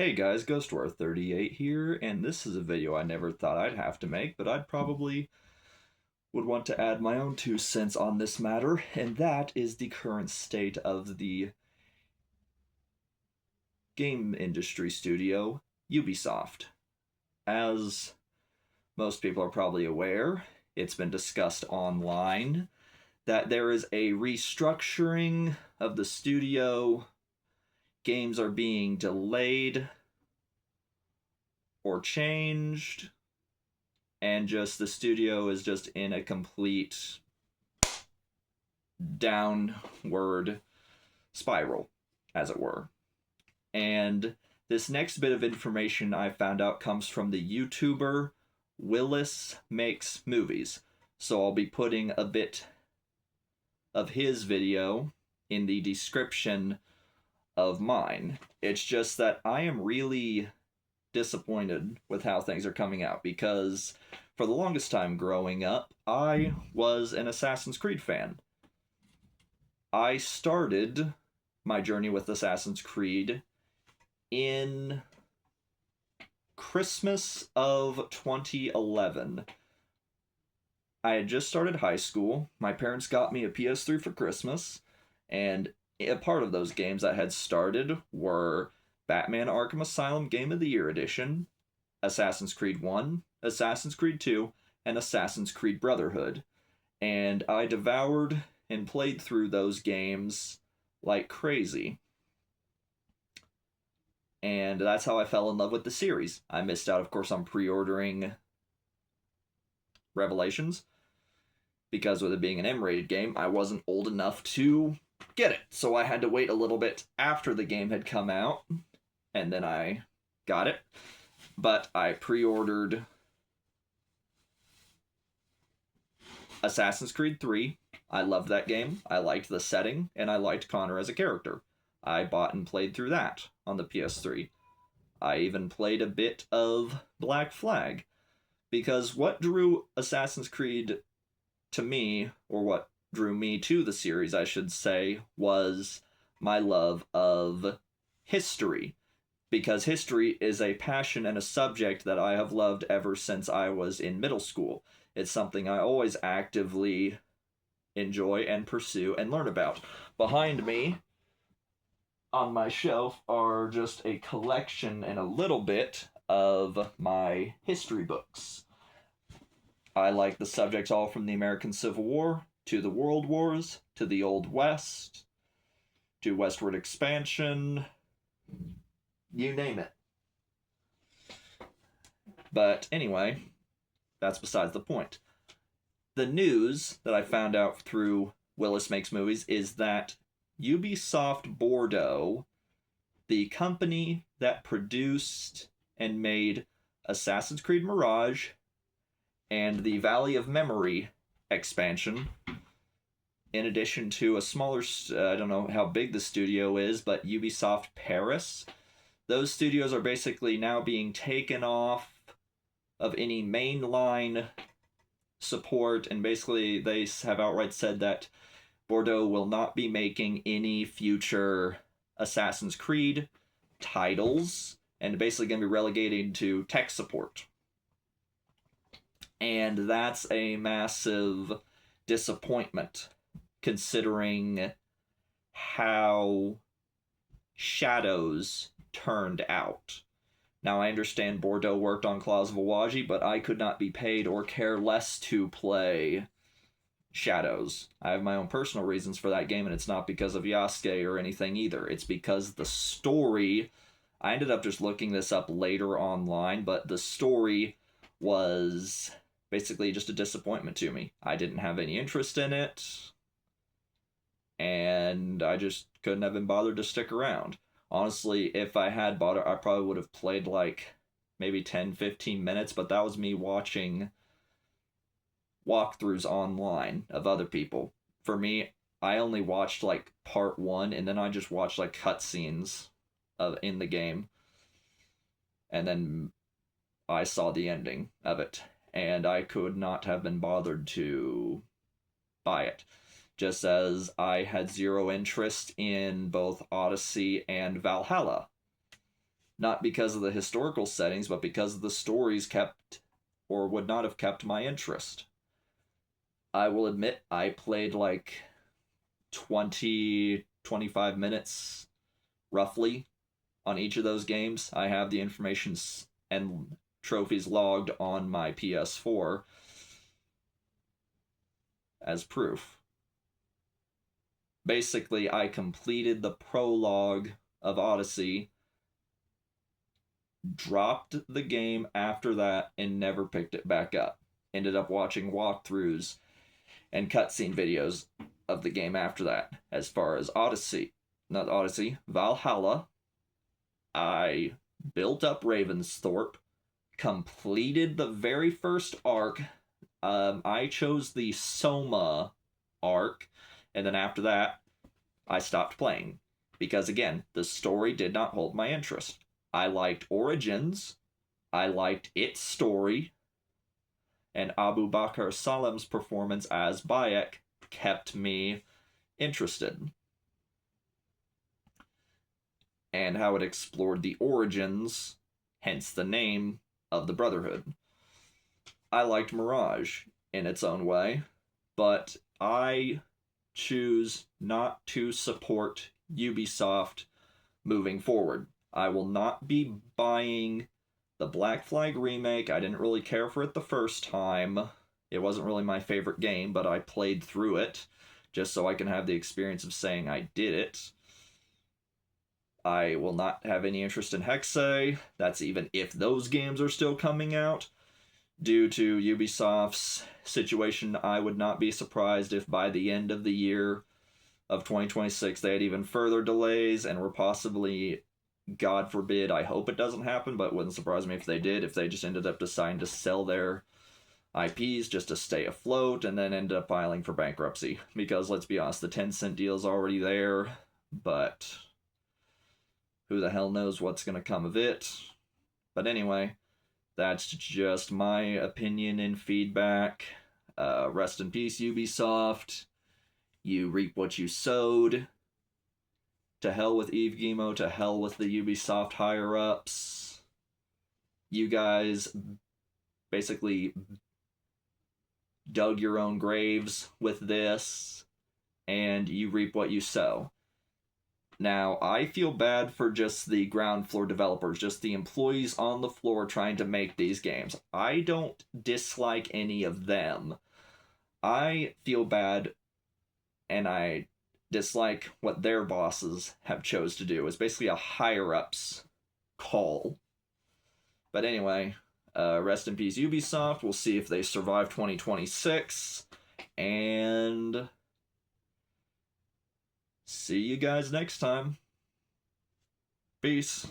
Hey guys, GhostWar38 here, and this is a video I never thought I'd have to make, but I'd probably would want to add my own 2 cents on this matter, and that is the current state of the game industry studio, Ubisoft. As most people are probably aware, it's been discussed online that there is a restructuring of the studio. Games are being delayed or changed, and just the studio is just in a complete downward spiral, as it were. And this next bit of information I found out comes from the YouTuber Willis Makes Movies. So I'll be putting a bit of his video in the description of mine. It's just that I am really disappointed with how things are coming out because for the longest time growing up, I was an Assassin's Creed fan. I started my journey with Assassin's Creed in Christmas of 2011. I had just started high school. My parents got me a PS3 for Christmas, and a part of those games I had started were Batman Arkham Asylum Game of the Year Edition, Assassin's Creed 1, Assassin's Creed 2, and Assassin's Creed Brotherhood. And I devoured and played through those games like crazy. And that's how I fell in love with the series. I missed out, of course, on pre-ordering Revelations, because with it being an M-rated game, I wasn't old enough to get it. So I had to wait a little bit after the game had come out, and then I got it. But I pre-ordered Assassin's Creed 3. I loved that game. I liked the setting, and I liked Connor as a character. I bought and played through that on the PS3. I even played a bit of Black Flag, because what drew Assassin's Creed to me, or what drew me to the series, I should say, was my love of history. Because history is a passion and a subject that I have loved ever since I was in middle school. It's something I always actively enjoy and pursue and learn about. Behind me, on my shelf, are just a collection and a little bit of my history books. I like the subjects all from the American Civil War, to the World Wars, to the Old West, to westward expansion, you name it. But anyway, that's besides the point. The news that I found out through Willis Makes Movies is that Ubisoft Bordeaux, the company that produced and made Assassin's Creed Mirage and the Valley of Memory expansion, in addition to a smaller, I don't know how big the studio is, but Ubisoft Paris, those studios are basically now being taken off of any mainline support, and basically they have outright said that Bordeaux will not be making any future Assassin's Creed titles, and basically going to be relegated to tech support. And that's a massive disappointment, considering how Shadows turned out. Now, I understand Bordeaux worked on Claws of Awaji, but I could not be paid or care less to play Shadows. I have my own personal reasons for that game, and it's not because of Yasuke or anything either. It's because the story, I ended up just looking this up later online, but the story was basically just a disappointment to me. I didn't have any interest in it, and I just couldn't have been bothered to stick around. Honestly, if I had bought it, I probably would have played like maybe 10-15 minutes, but that was me watching walkthroughs online of other people. For me, I only watched like part 1, and then I just watched like cutscenes in the game, and then I saw the ending of it, and I could not have been bothered to buy it. Just as I had zero interest in both Odyssey and Valhalla. Not because of the historical settings, but because of the stories kept or would not have kept my interest. I will admit I played like 20, 25 minutes roughly on each of those games. I have the information and trophies logged on my PS4 as proof. Basically, I completed the prologue of Odyssey, dropped the game after that, and never picked it back up. Ended up watching walkthroughs and cutscene videos of the game after that. As far as Valhalla, I built up Ravensthorpe, completed the very first arc. I chose the Soma arc, and then after that, I stopped playing. Because again, the story did not hold my interest. I liked Origins, I liked its story, and Abu Bakr Salim's performance as Bayek kept me interested. And how it explored the origins, hence the name, of the Brotherhood. I liked Mirage in its own way, but I choose not to support Ubisoft moving forward. I will not be buying the Black Flag remake. I didn't really care for it the first time. It wasn't really my favorite game, but I played through it just so I can have the experience of saying I did it. I will not have any interest in Hexe. That's even if those games are still coming out. Due to Ubisoft's situation, I would not be surprised if by the end of the year of 2026 they had even further delays and were possibly, God forbid, I hope it doesn't happen, but it wouldn't surprise me if they did, if they just ended up deciding to sell their IPs just to stay afloat and then end up filing for bankruptcy. Because let's be honest, the Tencent deal is already there, but who the hell knows what's going to come of it. But anyway, that's just my opinion and feedback. Rest in peace, Ubisoft. You reap what you sowed. To hell with Yves Guillemot, to hell with the Ubisoft higher-ups. You guys basically dug your own graves with this, and you reap what you sow. Now, I feel bad for just the ground floor developers, just the employees on the floor trying to make these games. I don't dislike any of them. I feel bad, and I dislike what their bosses have chose to do. It's basically a higher-ups call. But anyway, rest in peace, Ubisoft. We'll see if they survive 2026. And see you guys next time. Peace.